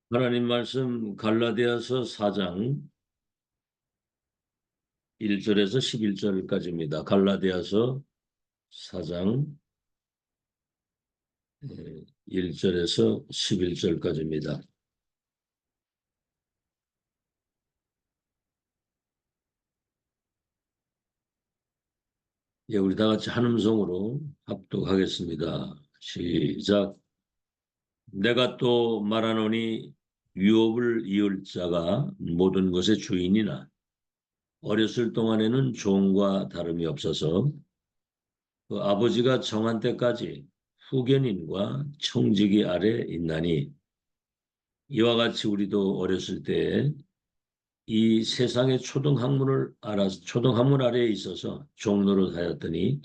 하나님 말씀 갈라디아서 4장 1절에서 11절까지입니다. 갈라디아서 4장 1절에서 11절까지입니다. 예, 우리 다 같이 한음성으로 합독하겠습니다. 시작. 내가 또 말하노니 유업을 이을 자가 모든 것의 주인이나 어렸을 동안에는 종과 다름이 없어서 그 아버지가 정한 때까지 후견인과 청지기 아래 있나니 이와 같이 우리도 어렸을 때 이 세상의 초등학문 아래에 있어서 종로를 하였더니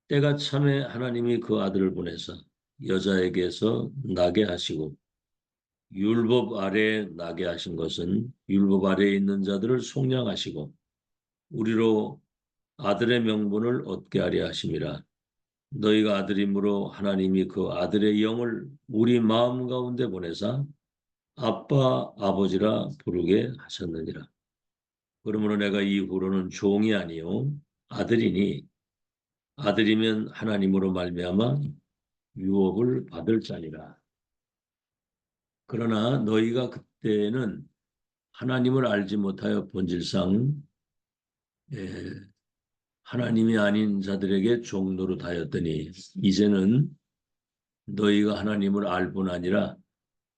때가 참에 하나님이 그 아들을 보내서 여자에게서 나게 하시고 율법 아래에 나게 하신 것은 율법 아래에 있는 자들을 속량하시고 우리로 아들의 명분을 얻게 하려 하심이라. 너희가 아들이므로 하나님이 그 아들의 영을 우리 마음 가운데 보내사 아빠 아버지라 부르게 하셨느니라. 그러므로 내가 이후로는 종이 아니요 아들이니 아들이면 하나님으로 말미암아 유업을 받을 자니라. 그러나 너희가 그때는 하나님을 알지 못하여 본질상 하나님이 아닌 자들에게 종노릇하였더니 이제는 너희가 하나님을 알 뿐 아니라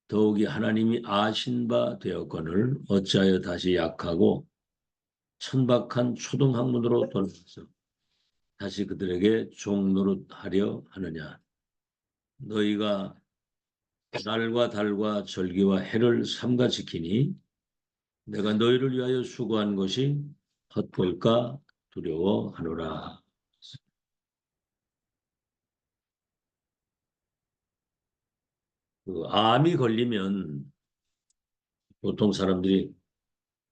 더욱이 하나님이 아신 바 되었거늘 어찌하여 다시 약하고 천박한 초등학문으로 돌아서 다시 그들에게 종노릇하려 하느냐. 너희가 날과 달과 절기와 해를 삼가 지키니 내가 너희를 위하여 수고한 것이 헛될까 두려워하노라. 그 암이 걸리면 보통 사람들이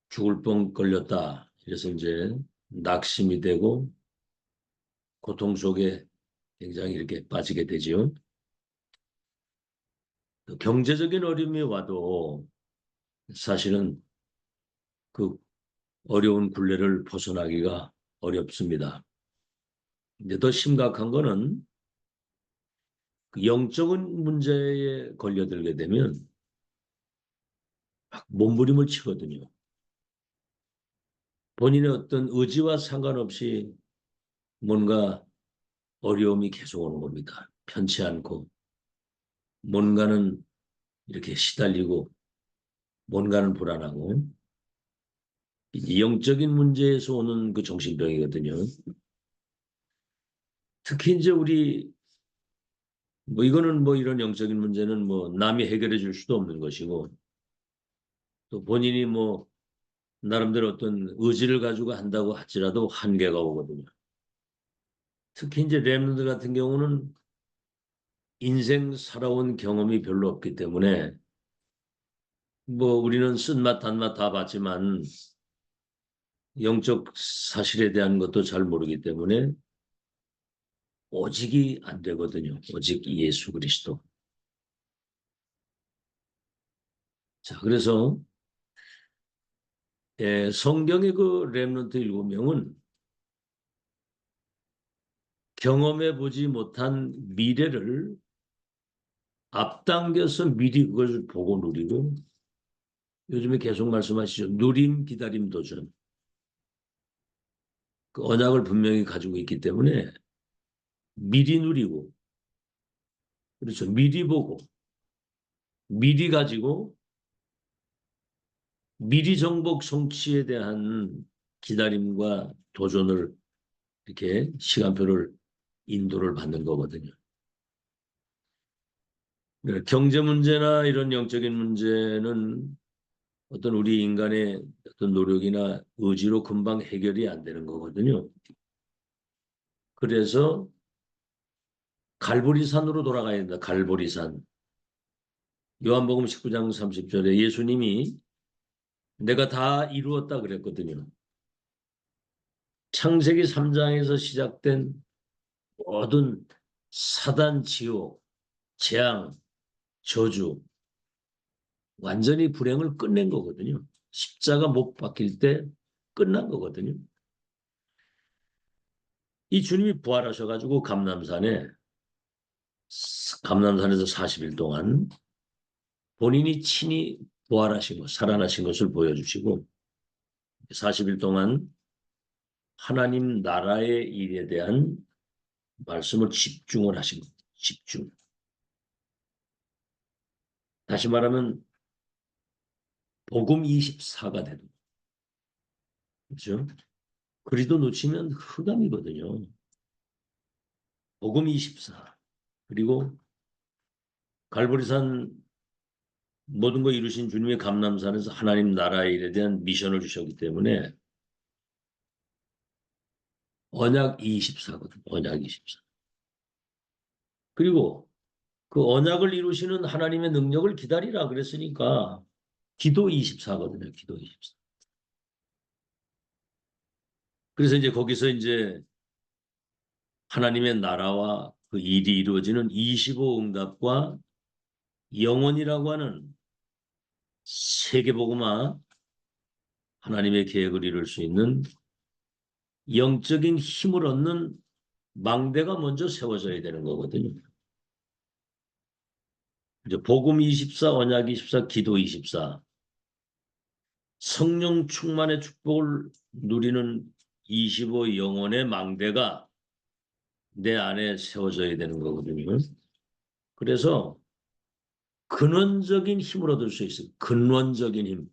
죽을 뻔 걸렸다. 그래서 이제 낙심이 되고 고통 속에 굉장히 이렇게 빠지게 되지요. 경제적인 어려움이 와도 사실은 그 어려운 굴레를 벗어나기가 어렵습니다. 이제 더 심각한 거는 그 영적인 문제에 걸려들게 되면 막 몸부림을 치거든요. 본인의 어떤 의지와 상관없이 뭔가 어려움이 계속 오는 겁니다. 편치 않고 뭔가는 이렇게 시달리고 뭔가는 불안하고 영적인 문제에서 오는 그 정신병이거든요. 특히 이제 우리 뭐 이거는 뭐 이런 영적인 문제는 뭐 남이 해결해 줄 수도 없는 것이고 또 본인이 뭐 나름대로 어떤 의지를 가지고 한다고 할지라도 한계가 오거든요. 특히 이제 랩런드 같은 경우는 인생 살아온 경험이 별로 없기 때문에 뭐 우리는 쓴맛 단맛 다 봤지만 영적 사실에 대한 것도 잘 모르기 때문에 오직이 안 되거든요. 오직 예수 그리스도. 자, 그래서 성경의 그 렘넌트 7명은 경험해 보지 못한 미래를 앞당겨서 미리 그걸 보고 누리고 요즘에 계속 말씀하시죠. 누림, 기다림, 도전. 그 언약을 분명히 가지고 있기 때문에 미리 누리고 그렇죠. 미리 보고 미리 가지고 미리 정복 성취에 대한 기다림과 도전을 이렇게 시간표를 인도를 받는 거거든요. 경제 문제나 이런 영적인 문제는 어떤 우리 인간의 어떤 노력이나 의지로 금방 해결이 안 되는 거거든요. 그래서 갈보리산으로 돌아가야 된다. 갈보리산. 요한복음 19장 30절에 예수님이 내가 다 이루었다 그랬거든요. 창세기 3장에서 시작된 모든 사단, 지옥, 재앙, 저주 완전히 불행을 끝낸 거거든요. 십자가 못 박힐 때 끝난 거거든요. 이 주님이 부활하셔가지고 감남산에서 40일 동안 본인이 친히 부활하시고 살아나신 것을 보여주시고 40일 동안 하나님 나라의 일에 대한 말씀을 집중을 하신 겁니다. 집중. 다시 말하면 복음 24가 되는 거죠. 그리도 놓치면 흑암이거든요. 복음 24. 그리고 갈보리산 모든 거 이루신 주님의 감람산에서 하나님 나라의 일에 대한 미션을 주셨기 때문에 언약 24거든요. 언약 24. 그리고 그 언약을 이루시는 하나님의 능력을 기다리라 그랬으니까 기도 24거든요. 기도 24. 그래서 이제 거기서 이제 하나님의 나라와 그 일이 이루어지는 25 응답과 영원이라고 하는 세계복음화 하나님의 계획을 이룰 수 있는 영적인 힘을 얻는 망대가 먼저 세워져야 되는 거거든요. 이제 복음 24, 언약 24, 기도 24. 성령 충만의 축복을 누리는 25 영혼의 망대가 내 안에 세워져야 되는 거거든요. 그래서 근원적인 힘을 얻을 수 있어요. 근원적인 힘.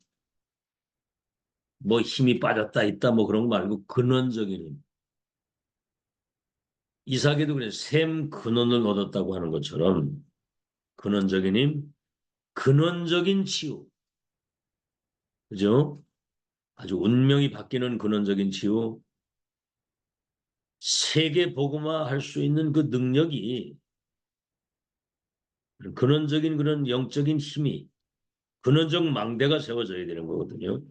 뭐 힘이 빠졌다 있다 뭐 그런 거 말고 근원적인 힘. 이삭에도 그래 샘 근원을 얻었다고 하는 것처럼 근원적인 힘, 근원적인 치유. 그죠? 아주 운명이 바뀌는 근원적인 치유. 세계 복음화 할 수 있는 그 능력이 근원적인 그런 영적인 힘이 근원적 망대가 세워져야 되는 거거든요.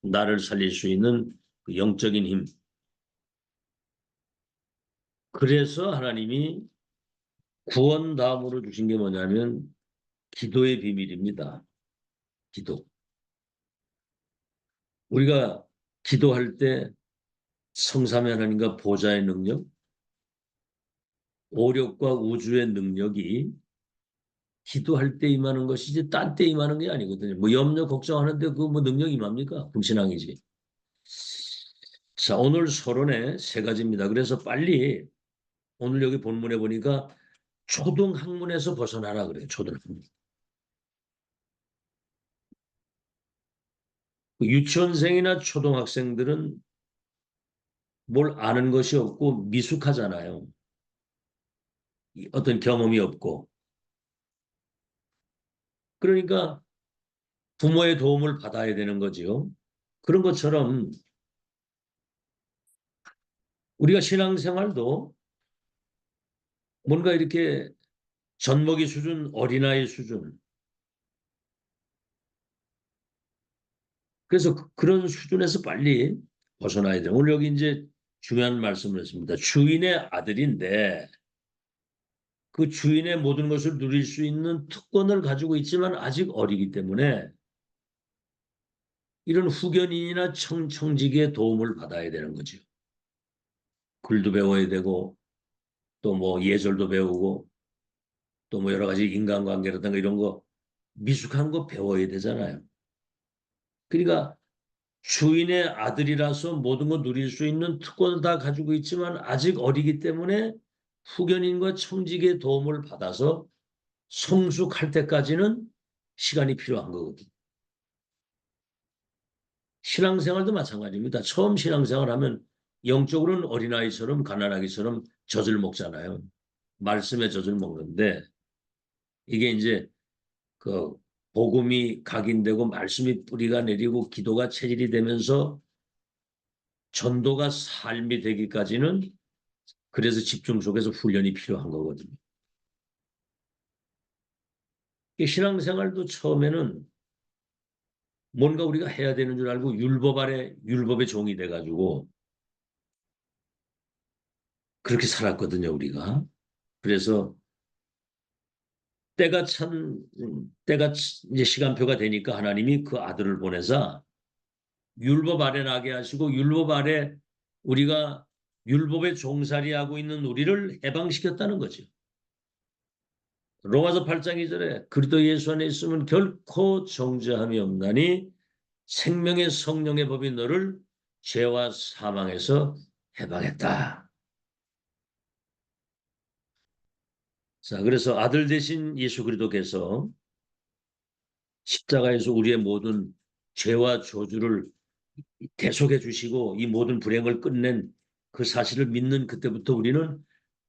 나를 살릴 수 있는 그 영적인 힘. 그래서 하나님이 구원 다음으로 주신 게 뭐냐면 기도의 비밀입니다. 기도. 우리가 기도할 때 성삼위 하나님과 보좌의 능력, 오력과 우주의 능력이 기도할 때 임하는 것이지 딴 때 임하는 게 아니거든요. 뭐 염려 걱정하는데 그 뭐 능력 임합니까? 불신앙이지. 자, 오늘 서론에 세 가지입니다. 그래서 빨리 오늘 여기 본문에 보니까 초등학문에서 벗어나라 그래요. 초등학문. 유치원생이나 초등학생들은 뭘 아는 것이 없고 미숙하잖아요. 어떤 경험이 없고. 그러니까 부모의 도움을 받아야 되는 거지요. 그런 것처럼 우리가 신앙생활도 뭔가 이렇게 젖먹이 수준, 어린아이 수준. 그래서 그런 수준에서 빨리 벗어나야 돼요. 오늘 여기 이제 중요한 말씀을 했습니다. 주인의 아들인데 그 주인의 모든 것을 누릴 수 있는 특권을 가지고 있지만 아직 어리기 때문에 이런 후견인이나 청직의 도움을 받아야 되는 거죠. 글도 배워야 되고 또 뭐 예절도 배우고 또 뭐 여러 가지 인간관계라든가 이런 거 미숙한 거 배워야 되잖아요. 그러니까 주인의 아들이라서 모든 거 누릴 수 있는 특권을 다 가지고 있지만 아직 어리기 때문에 후견인과 청직의 도움을 받아서 성숙할 때까지는 시간이 필요한 거거든요. 신앙생활도 마찬가지입니다. 처음 신앙생활 하면 영적으로는 어린아이처럼 가난하기처럼 젖을 먹잖아요. 말씀의 젖을 먹는데 이게 이제 그 복음이 각인되고 말씀이 뿌리가 내리고 기도가 체질이 되면서 전도가 삶이 되기까지는 그래서 집중 속에서 훈련이 필요한 거거든요. 신앙생활도 처음에는 뭔가 우리가 해야 되는 줄 알고 율법 아래 율법의 종이 돼가지고 그렇게 살았거든요, 우리가. 그래서 때가 이제 시간표가 되니까 하나님이 그 아들을 보내서 율법 아래 나게 하시고 율법 아래 우리가 율법에 종살이하고 있는 우리를 해방시켰다는 거죠. 로마서 8장 2절에 그리스도 예수 안에 있으면 결코 정죄함이 없나니 생명의 성령의 법이 너를 죄와 사망에서 해방했다. 자, 그래서 아들 대신 예수 그리스도께서 십자가에서 우리의 모든 죄와 저주를 대속해 주시고 이 모든 불행을 끝낸 그 사실을 믿는 그때부터 우리는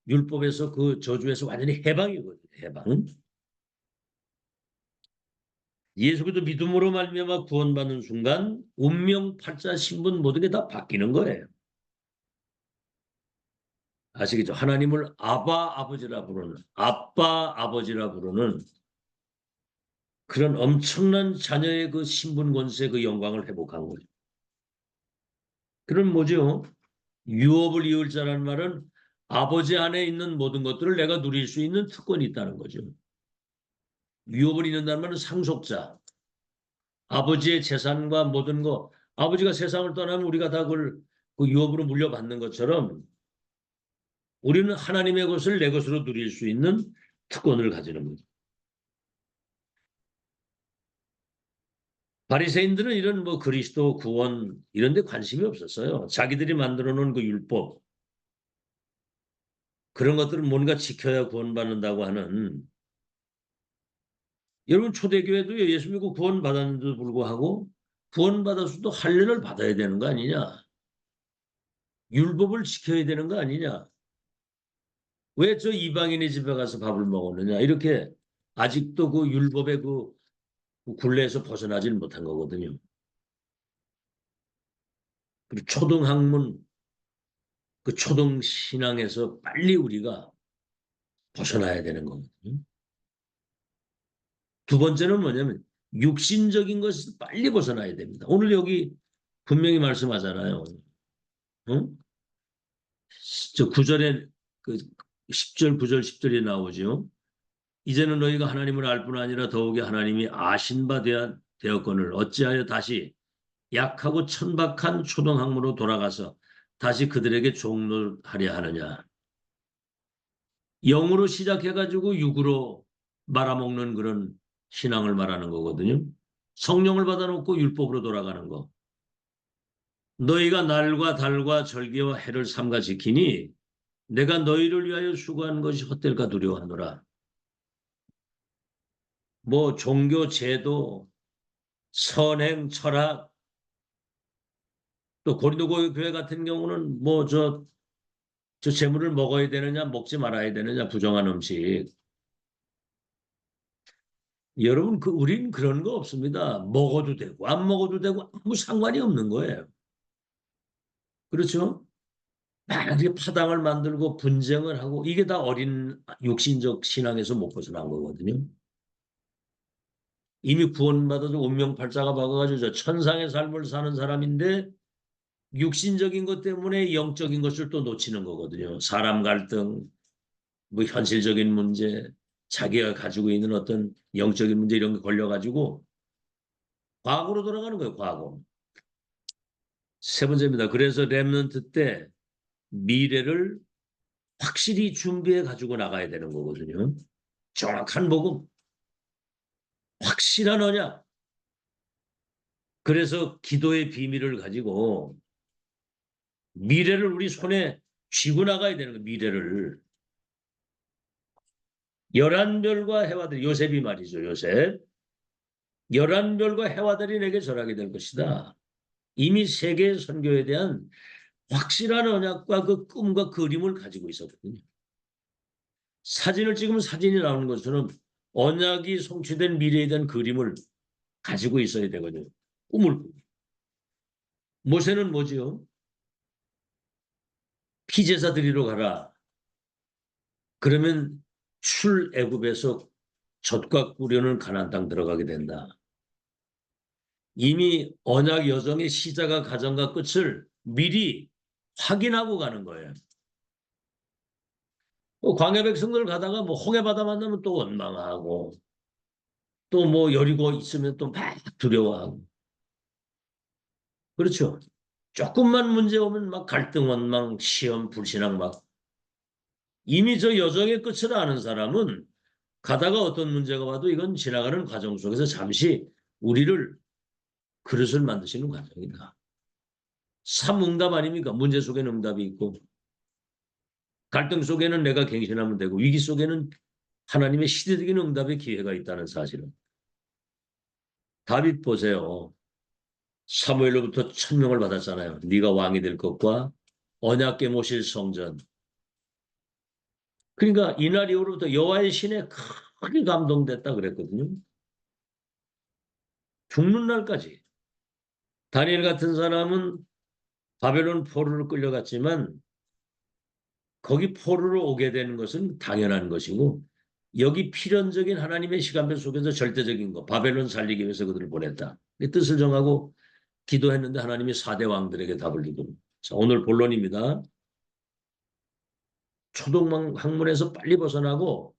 율법에서 그 저주에서 완전히 해방이거든요. 해방. 예수 그리스도 믿음으로 말미암아 구원받는 순간 운명, 팔자, 신분 모든 게 다 바뀌는 거예요. 아시겠죠? 하나님을 아바 아버지라 부르는 아빠 아버지라 부르는 그런 엄청난 자녀의 그 신분 권세 그 영광을 회복한 거죠. 그런 뭐죠? 유업을 이을 자라는 말은 아버지 안에 있는 모든 것들을 내가 누릴 수 있는 특권이 있다는 거죠. 유업을 이룬다는 말은 상속자. 아버지의 재산과 모든 거 아버지가 세상을 떠나면 우리가 다 그걸 그 유업으로 물려받는 것처럼 우리는 하나님의 것을 내 것으로 누릴 수 있는 특권을 가지는 거죠. 바리새인들은 이런 뭐 그리스도 구원 이런 데 관심이 없었어요. 자기들이 만들어 놓은 그 율법 그런 것들은 뭔가 지켜야 구원받는다고 하는 여러분 초대교회도 예수 믿고 구원받았는데도 불구하고 구원받았어도 할례를 받아야 되는 거 아니냐. 율법을 지켜야 되는 거 아니냐. 왜 저 이방인의 집에 가서 밥을 먹었느냐. 이렇게 아직도 그 율법의 그 굴레에서 벗어나지는 못한 거거든요. 그리고 초등학문, 그 초등신앙에서 빨리 우리가 벗어나야 되는 거거든요. 두 번째는 뭐냐면 육신적인 것에서 빨리 벗어나야 됩니다. 오늘 여기 분명히 말씀하잖아요. 응? 저 9절에 그 10절, 9절, 10절에 나오죠. 이제는 너희가 하나님을 알 뿐 아니라 더욱이 하나님이 아신 바 되었거늘 어찌하여 다시 약하고 천박한 초등학문으로 돌아가서 다시 그들에게 종노하려 하느냐. 영으로 시작해가지고 육으로 말아먹는 그런 신앙을 말하는 거거든요. 성령을 받아놓고 율법으로 돌아가는 거. 너희가 날과 달과 절기와 해를 삼가 지키니 내가 너희를 위하여 수고한 것이 헛될까 두려워하노라. 뭐 종교 제도, 선행, 철학, 또 고린도 교회 같은 경우는 뭐 저 재물을 먹어야 되느냐 먹지 말아야 되느냐 부정한 음식. 여러분 우린 그런 거 없습니다. 먹어도 되고 안 먹어도 되고 아무 상관이 없는 거예요. 그렇죠? 막 이렇게 파당을 만들고 분쟁을 하고 이게 다 어린 육신적 신앙에서 못 벗어난 거거든요. 이미 구원받아도 운명팔자가 박아가지고 저 천상의 삶을 사는 사람인데 육신적인 것 때문에 영적인 것을 또 놓치는 거거든요. 사람 갈등, 뭐 현실적인 문제, 자기가 가지고 있는 어떤 영적인 문제 이런 게 걸려가지고 과거로 돌아가는 거예요. 과거. 세 번째입니다. 그래서 렘넌트 때 미래를 확실히 준비해 가지고 나가야 되는 거거든요. 정확한 복음, 확실한 언약. 그래서 기도의 비밀을 가지고 미래를 우리 손에 쥐고 나가야 되는 거예요. 미래를. 11별과 해와들이 요셉이 말이죠. 요셉. 11별과 해와들이 내게 절하게 될 것이다. 이미 세계 선교에 대한 확실한 언약과 그 꿈과 그림을 가지고 있었거든요. 사진을 찍으면 사진이 나오는 것처럼 언약이 성취된 미래에 대한 그림을 가지고 있어야 되거든요. 꿈을. 모세는 뭐지요? 피제사 드리러 가라. 그러면 출애굽에서 젖과 꿀려는 가나안 땅 들어가게 된다. 이미 언약 여정의 시작과 가정과 끝을 미리 확인하고 가는 거예요. 광야 백성들 가다가 뭐 홍해바다 만나면 또 원망하고 또 뭐 여리고 있으면 또 막 두려워하고 그렇죠. 조금만 문제 오면 막 갈등, 원망, 시험, 불신앙 막 이미 저 여정의 끝을 아는 사람은 가다가 어떤 문제가 와도 이건 지나가는 과정 속에서 잠시 우리를 그릇을 만드시는 과정이다. 삼응답 아닙니까? 문제 속에는 응답이 있고 갈등 속에는 내가 갱신하면 되고 위기 속에는 하나님의 시대적인 응답의 기회가 있다는 사실은. 다윗 보세요. 사무엘로부터 천명을 받았잖아요. 네가 왕이 될 것과 언약궤 모실 성전. 그러니까 이날 이후로부터 여호와의 신에 크게 감동됐다 그랬거든요. 죽는 날까지. 다니엘 같은 사람은 바벨론 포로로 끌려갔지만 거기 포로로 오게 되는 것은 당연한 것이고 여기 필연적인 하나님의 시간표 속에서 절대적인 거 바벨론 살리기 위해서 그들을 보냈다. 뜻을 정하고 기도했는데 하나님이 4대 왕들에게 답을 주고 자, 오늘 본론입니다. 초동 학문에서 빨리 벗어나고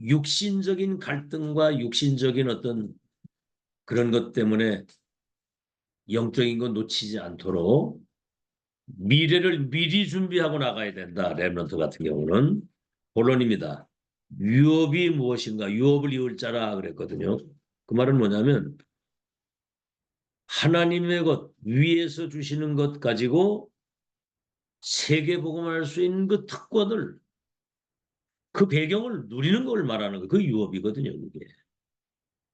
육신적인 갈등과 육신적인 어떤 그런 것 때문에 영적인 거 놓치지 않도록 미래를 미리 준비하고 나가야 된다. 렘넌트 같은 경우는 본론입니다. 유업이 무엇인가? 유업을 이을 자라 그랬거든요. 그 말은 뭐냐면 하나님의 것 위에서 주시는 것 가지고 세계 복음할 수 있는 그 특권을 그 배경을 누리는 걸 말하는 거. 그 유업이거든요. 그게.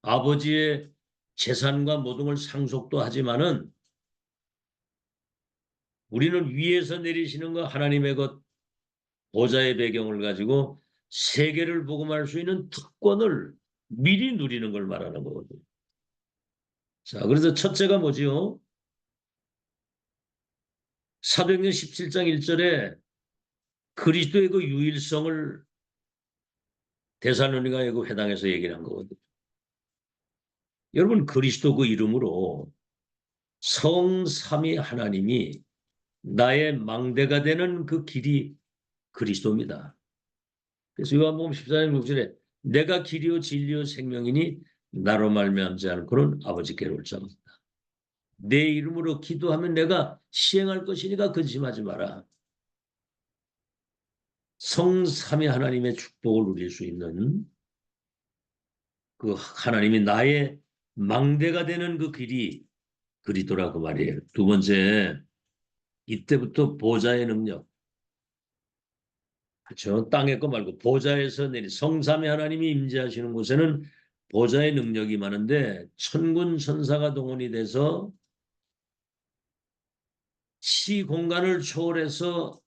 아버지의 재산과 모든 걸 상속도 하지만은 우리는 위에서 내리시는 거 하나님의 것 보좌의 배경을 가지고 세계를 복음할 수 있는 특권을 미리 누리는 걸 말하는 거거든요. 자, 그래서 첫째가 뭐지요? 사도행전 17장 1절에 그리스도의 그 유일성을 데살로니가의 그 회당에서 얘기를 한 거거든요. 여러분 그리스도 그 이름으로 성삼위 하나님이 나의 망대가 되는 그 길이 그리스도입니다. 그래서 요한복음 14장 6절에 내가 길이요 진리요 생명이니 나로 말미암지 않은 그런 아버지께로 올 자입니다. 내 이름으로 기도하면 내가 시행할 것이니까 근심하지 마라. 성삼위 하나님의 축복을 누릴 수 있는 그 하나님이 나의 망대가 되는 그 길이 그리스도라고 말이에요. 두 번째, 이때부터 보좌의 능력. 그렇죠. 땅의 거 말고 보좌에서 내린 성삼위 하나님이 임재하시는 곳에는 보좌의 능력이 많은데 천군 천사가 동원이 돼서 시 공간을 초월해서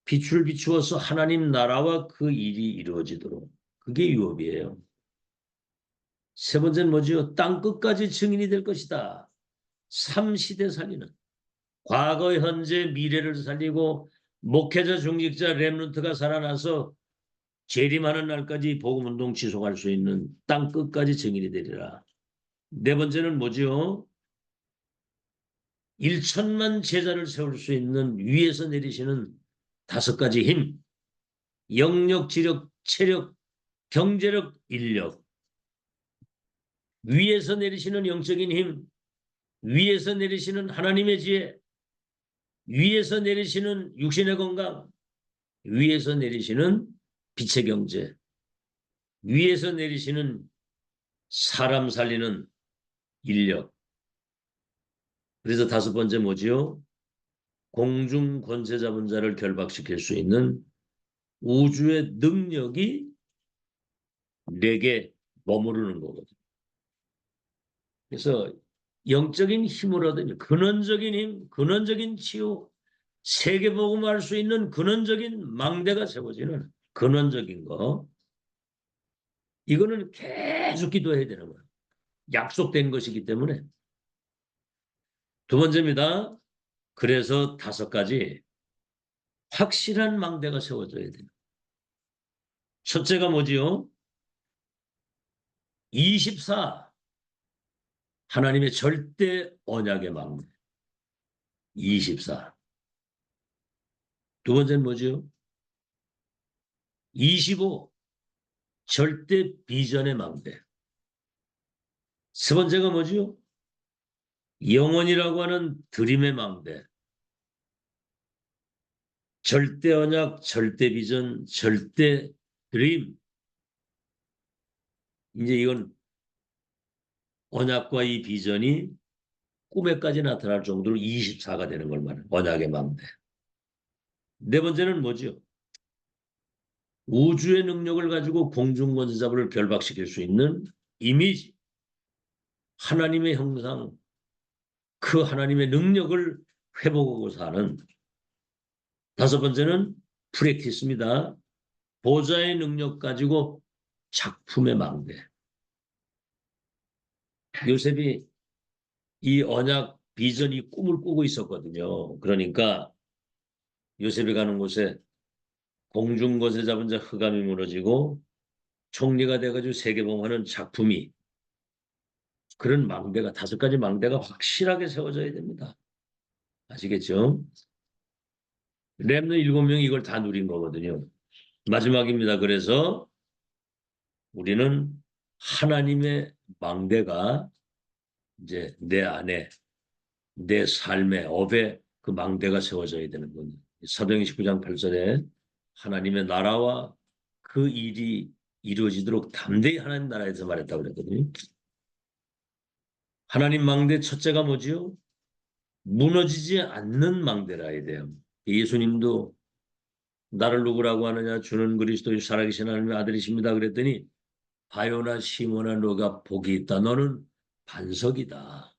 빛을 비추어서 하나님 나라와 그 일이 이루어지도록 그게 유업이에요. 세 번째는 뭐지요? 땅 끝까지 증인이 될 것이다. 3시대 살리는 과거, 현재, 미래를 살리고 목회자, 중직자, 렘넌트가 살아나서 재림하는 날까지 복음운동 지속할 수 있는 땅 끝까지 증인이 되리라. 네 번째는 뭐지요? 1천만 제자를 세울 수 있는 위에서 내리시는 5가지 힘, 영력, 지력, 체력, 경제력, 인력. 위에서 내리시는 영적인 힘, 위에서 내리시는 하나님의 지혜, 위에서 내리시는 육신의 건강, 위에서 내리시는 빛의 경제, 위에서 내리시는 사람 살리는 인력. 그래서 5번째 뭐지요? 공중 권세 잡은 자를 결박시킬 수 있는 우주의 능력이 내게 머무르는 거거든요. 그래서 영적인 힘을 얻으면 근원적인 힘, 근원적인 치유, 세계복음할 수 있는 근원적인 망대가 세워지는 근원적인 거. 이거는 계속 기도해야 되는 거예요. 약속된 것이기 때문에. 두 번째입니다. 그래서 5가지 확실한 망대가 세워져야 돼요. 첫째가 뭐지요? 24. 하나님의 절대 언약의 망대. 24. 두 번째는 뭐지요? 25. 절대 비전의 망대. 세 번째가 뭐죠? 영원이라고 하는 드림의 망대. 절대 언약, 절대 비전, 절대 드림. 이제 이건 언약과 이 비전이 꿈에까지 나타날 정도로 24가 되는 걸 말해요. 언약의 망대. 네 번째는 뭐죠? 우주의 능력을 가지고 공중권세자부를 결박시킬 수 있는 이미지. 하나님의 형상, 그 하나님의 능력을 회복하고 사는. 다섯 번째는 프랙티스입니다. 보좌의 능력 가지고 작품의 망대. 요셉이 이 언약 비전 이 꿈을 꾸고 있었거든요. 그러니까 요셉이 가는 곳에 공중것에 잡은 자 흑암이 무너지고 총리가 돼가지고 세계봉하는 작품이 그런 망대가 다섯 가지 망대가 확실하게 세워져야 됩니다. 아시겠죠? 렘넌트 7명이 이걸 다 누린 거거든요. 마지막입니다. 그래서 우리는 하나님의 망대가 이제 내 안에 내 삶의 업에 그 망대가 세워져야 되는 겁니다. 사도행전 19장 8절에 하나님의 나라와 그 일이 이루어지도록 담대히 하나님 나라에서 말했다고 그랬거든요. 하나님 망대 첫째가 뭐지요? 무너지지 않는 망대라 해야 돼요. 예수님도 나를 누구라고 하느냐? 주는 그리스도의 살아계신 하나님의 아들이십니다. 그랬더니 바요나 시모나 너가 복이 있다. 너는 반석이다.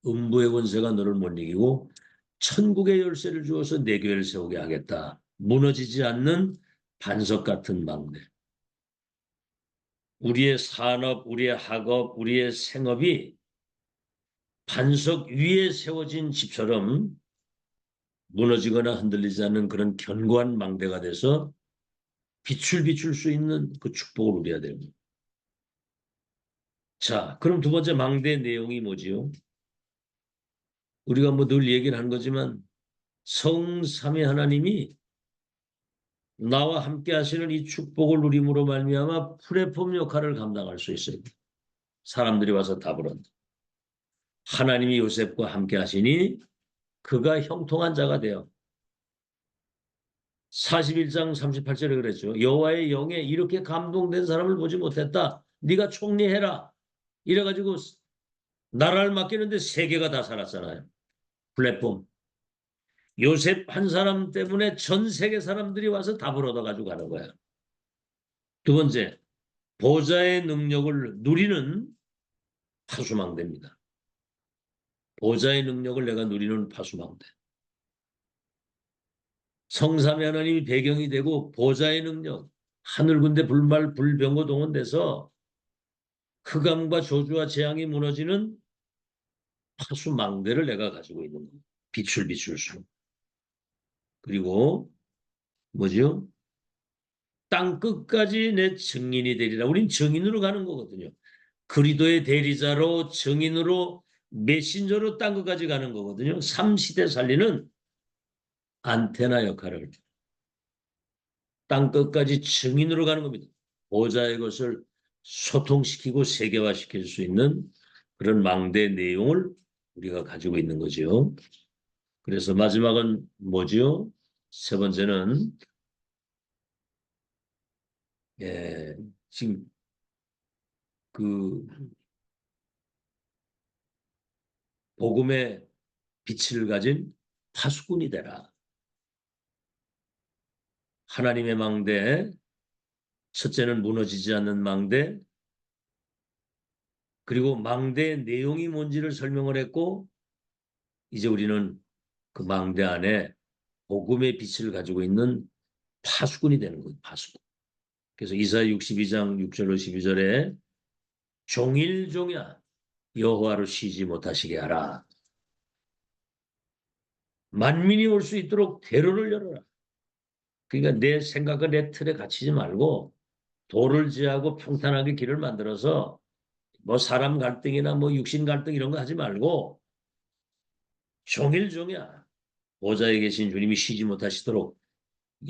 음부의 권세가 너를 못 이기고 천국의 열쇠를 주어서 내 교회를 세우게 하겠다. 무너지지 않는 반석 같은 망대. 우리의 산업, 우리의 학업, 우리의 생업이 반석 위에 세워진 집처럼 무너지거나 흔들리지 않는 그런 견고한 망대가 돼서 빛을 비출 수 있는 그 축복을 누려야 됩니다. 자, 그럼 두 번째 망대의 내용이 뭐지요? 우리가 뭐 늘 얘기를 한 거지만 성삼위 하나님이 나와 함께 하시는 이 축복을 누림으로 말미암아 플랫폼 역할을 감당할 수 있어요. 사람들이 와서 답을 한다. 하나님이 요셉과 함께 하시니 그가 형통한 자가 되어 41장 38절에 그랬죠. 여호와의 영에 이렇게 감동된 사람을 보지 못했다. 네가 총리해라. 이래가지고 나라를 맡기는데 세계가 다 살았잖아요. 플랫폼. 요셉 한 사람 때문에 전 세계 사람들이 와서 답을 얻어가지고 가는 거야. 두 번째, 보좌의 능력을 누리는 파수망대입니다. 보좌의 능력을 내가 누리는 파수망대. 성삼위 하나님이 배경이 되고 보좌의 능력, 하늘 군대 불말 불병거 동원돼서 흑암과 저주와 재앙이 무너지는 파수망대를 내가 가지고 있는 거예요. 빛을 비출 수. 그리고 뭐죠? 땅 끝까지 내 증인이 되리라. 우린 증인으로 가는 거거든요. 그리스도의 대리자로 증인으로 메신저로 땅 끝까지 가는 거거든요. 3시대 살리는 안테나 역할을 땅 끝까지 증인으로 가는 겁니다. 보좌의 것을 소통시키고 세계화시킬 수 있는 그런 망대 내용을 우리가 가지고 있는 거죠. 그래서 마지막은 뭐죠? 세 번째는 지금 그 복음의 빛을 가진 파수꾼이 되라. 하나님의 망대, 첫째는 무너지지 않는 망대, 그리고 망대의 내용이 뭔지를 설명을 했고 이제 우리는 그 망대 안에 복음의 빛을 가지고 있는 파수꾼이 되는 거예요. 파수꾼. 그래서 이사야 62장 6절로 12절에 종일종야 여호와로 쉬지 못하시게 하라. 만민이 올 수 있도록 대로를 열어라. 그러니까 내 생각과 내 틀에 갇히지 말고 도를 지하고 평탄하게 길을 만들어서 뭐 사람 갈등이나 뭐 육신 갈등 이런 거 하지 말고 종일종야 보좌에 계신 주님이 쉬지 못하시도록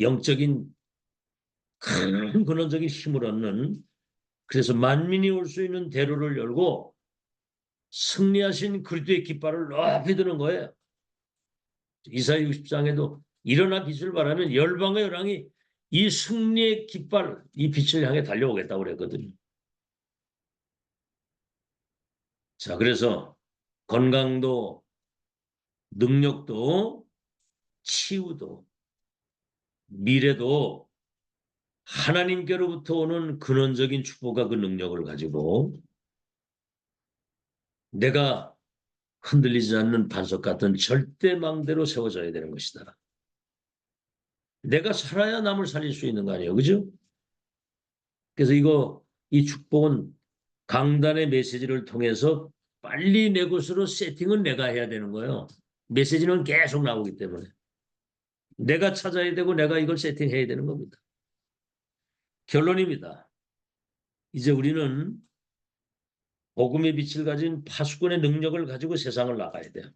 영적인 큰 근원적인 힘을 얻는, 그래서 만민이 올 수 있는 대로를 열고 승리하신 그리스도의 깃발을 높이 드는 거예요. 이사야 60장에도 일어나 빛을 발하면 열방과 열왕이 이 승리의 깃발, 이 빛을 향해 달려오겠다고 그랬거든요. 자, 그래서 건강도, 능력도, 치유도, 미래도 하나님께로부터 오는 근원적인 축복과 그 능력을 가지고 내가 흔들리지 않는 반석 같은 절대망대로 세워져야 되는 것이다. 내가 살아야 남을 살릴 수 있는 거 아니에요. 그죠? 그래서 이 축복은 강단의 메시지를 통해서 빨리 내 곳으로 세팅은 내가 해야 되는 거예요. 메시지는 계속 나오기 때문에. 내가 찾아야 되고 내가 이걸 세팅해야 되는 겁니다. 결론입니다. 이제 우리는 복음의 빛을 가진 파수꾼의 능력을 가지고 세상을 나가야 돼요.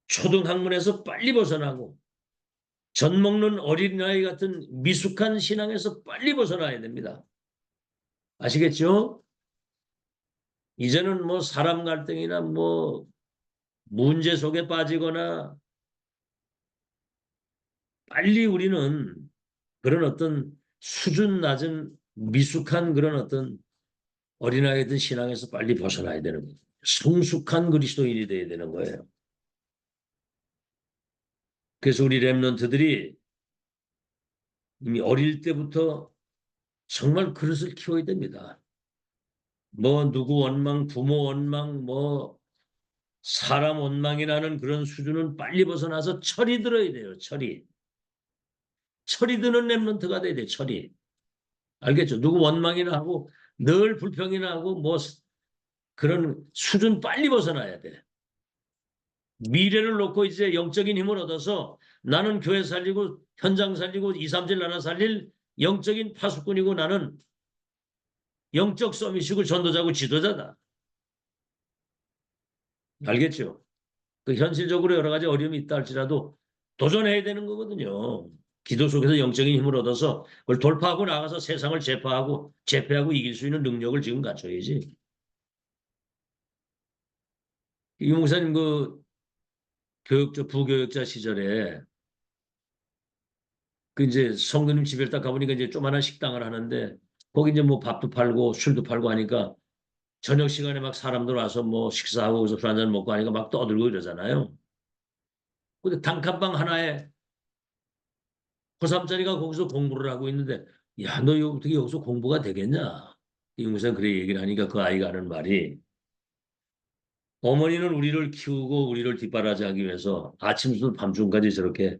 초등학문에서 빨리 벗어나고 젖 먹는 어린아이 같은 미숙한 신앙에서 빨리 벗어나야 됩니다. 아시겠죠? 이제는 뭐 사람 갈등이나 뭐 문제 속에 빠지거나 빨리 우리는 그런 어떤 수준 낮은 미숙한 그런 어떤 어린아이들 신앙에서 빨리 벗어나야 되는 거예요. 성숙한 그리스도인이 되어야 되는 거예요. 그래서 우리 렘넌트들이 이미 어릴 때부터 정말 그릇을 키워야 됩니다. 뭐 누구 원망, 부모 원망, 뭐 사람 원망이라는 그런 수준은 빨리 벗어나서 철이 들어야 돼요. 철이. 철이 드는 렘넌트가 돼야 돼요. 철이. 알겠죠? 누구 원망이나 하고 늘 불평이나 하고 뭐 그런 수준 빨리 벗어나야 돼. 미래를 놓고 이제 영적인 힘을 얻어서 나는 교회 살리고 현장 살리고 2, 3질 나눠 살릴 영적인 파수꾼이고 나는 영적 서밋이고 전도자고 지도자다. 알겠죠? 그 현실적으로 여러 가지 어려움이 있다 할지라도 도전해야 되는 거거든요. 기도 속에서 영적인 힘을 얻어서 그걸 돌파하고 나가서 세상을 제패하고 이길 수 있는 능력을 지금 갖춰야지. 이 목사님 그 부교육자 시절에 그 이제 성도님 집에 딱 가보니까 이제 조그마한 식당을 하는데 거기 이제 뭐 밥도 팔고 술도 팔고 하니까 저녁 시간에 막 사람들 와서 뭐 식사하고 거기서 술 한잔 먹고 하니까 막 떠들고 이러잖아요. 근데 단칸방 하나에 고3짜리가 거기서 공부를 하고 있는데 야, 너 어떻게 여기서 공부가 되겠냐? 이 목사님 그래 얘기를 하니까 그 아이가 하는 말이 어머니는 우리를 키우고 우리를 뒷바라지하기 위해서 아침부터 밤중까지 저렇게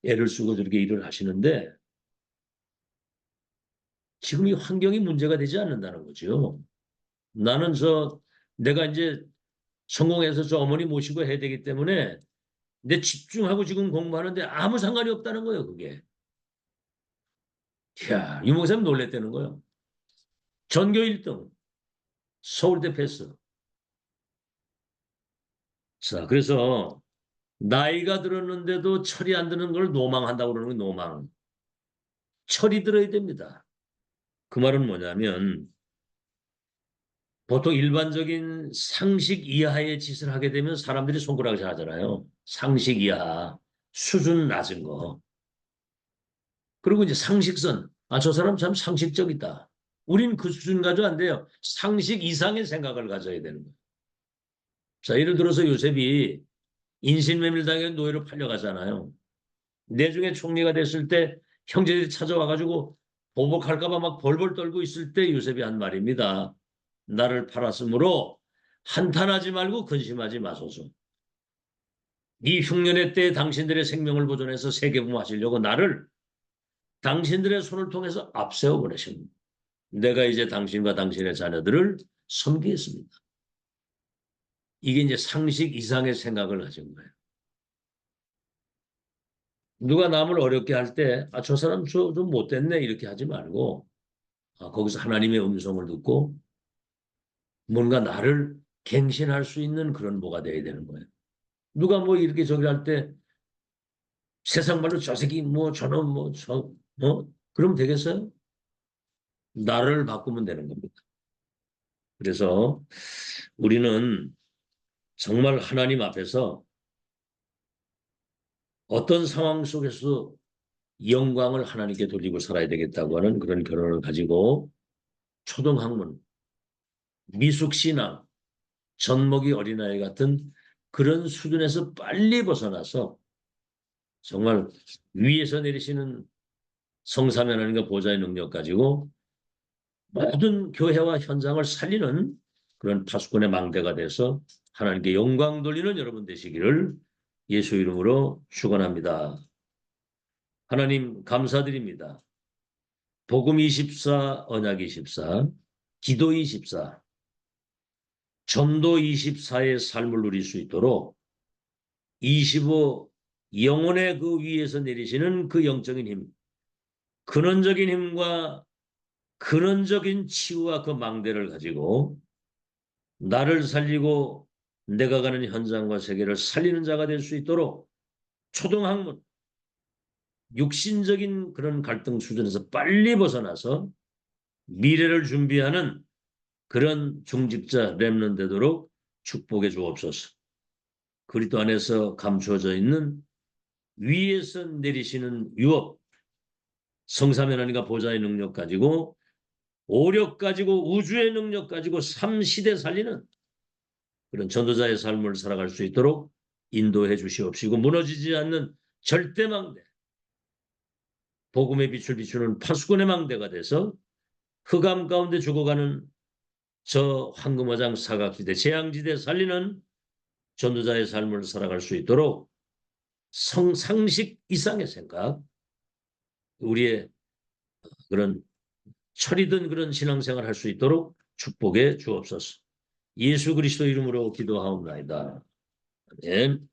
애를 쓰고 저렇게 일을 하시는데 지금 이 환경이 문제가 되지 않는다는 거죠. 나는 내가 이제 성공해서 저 어머니 모시고 해야 되기 때문에 내 집중하고 지금 공부하는데 아무 상관이 없다는 거예요, 그게. 이야, 유목사님 놀랬다는 거예요. 전교 1등, 서울대 패스. 자, 그래서 나이가 들었는데도 철이 안 드는 걸 노망한다고 그러는 거 노망. 철이 들어야 됩니다. 그 말은 뭐냐면 보통 일반적인 상식 이하의 짓을 하게 되면 사람들이 손가락을 하잖아요. 상식 이하, 수준 낮은 거. 그리고 이제 상식선. 아, 저 사람 참 상식적이다. 우린 그 수준 가지고 안 돼요. 상식 이상의 생각을 가져야 되는 거예요. 자, 예를 들어서 요셉이 인신매매당해 노예로 팔려가잖아요. 내중에 총리가 됐을 때 형제들이 찾아와가지고 보복할까봐 막 벌벌 떨고 있을 때 요셉이 한 말입니다. 나를 팔았으므로 한탄하지 말고 근심하지 마소서. 이 흉년의 때에 당신들의 생명을 보존해서 세계복음하시려고 나를 당신들의 손을 통해서 앞세워 보내십니다. 내가 이제 당신과 당신의 자녀들을 섬기겠습니다. 이게 이제 상식 이상의 생각을 가진 거예요. 누가 남을 어렵게 할 때, 아, 저 사람 좀 못됐네, 이렇게 하지 말고, 아, 거기서 하나님의 음성을 듣고, 뭔가 나를 갱신할 수 있는 그런 뭐가 돼야 되는 거예요. 누가 뭐 이렇게 저기 할 때, 세상 말로 저 새끼 뭐 저놈 그러면 되겠어요? 나를 바꾸면 되는 겁니다. 그래서 우리는 정말 하나님 앞에서 어떤 상황 속에서 영광을 하나님께 돌리고 살아야 되겠다고 하는 그런 결론을 가지고 초등학문, 미숙신앙, 젖먹이 어린아이 같은 그런 수준에서 빨리 벗어나서 정말 위에서 내리시는 성삼위 하나님과 보좌의 능력 가지고 모든 교회와 현장을 살리는 그런 파수꾼의 망대가 돼서 하나님께 영광 돌리는 여러분 되시기를 예수 이름으로 축원합니다. 하나님 감사드립니다. 복음 24, 언약 24, 기도 24, 전도 24의 삶을 누릴 수 있도록 25 영혼의 그 위에서 내리시는 그 영적인 힘, 근원적인 힘과 근원적인 치유와 그 망대를 가지고 나를 살리고 내가 가는 현장과 세계를 살리는 자가 될 수 있도록 초등학문, 육신적인 그런 갈등 수준에서 빨리 벗어나서 미래를 준비하는 그런 중직자 렘넌트 되도록 축복해 주옵소서. 그리스도 안에서 감추어져 있는 위에서 내리시는 유업, 성삼위 하나님과 보좌의 능력 가지고 오력 가지고 우주의 능력 가지고 3시대 살리는 그런 전도자의 삶을 살아갈 수 있도록 인도해 주시옵시고 무너지지 않는 절대망대, 복음의 빛을 비추는 파수꾼의 망대가 돼서 흑암 가운데 죽어가는 저 황금어장 사각지대, 재앙지대 살리는 전도자의 삶을 살아갈 수 있도록 상식 이상의 생각, 우리의 그런 철이든 그런 신앙생활 할 수 있도록 축복해 주옵소서. 예수 그리스도 이름으로 기도하옵나이다. 아멘.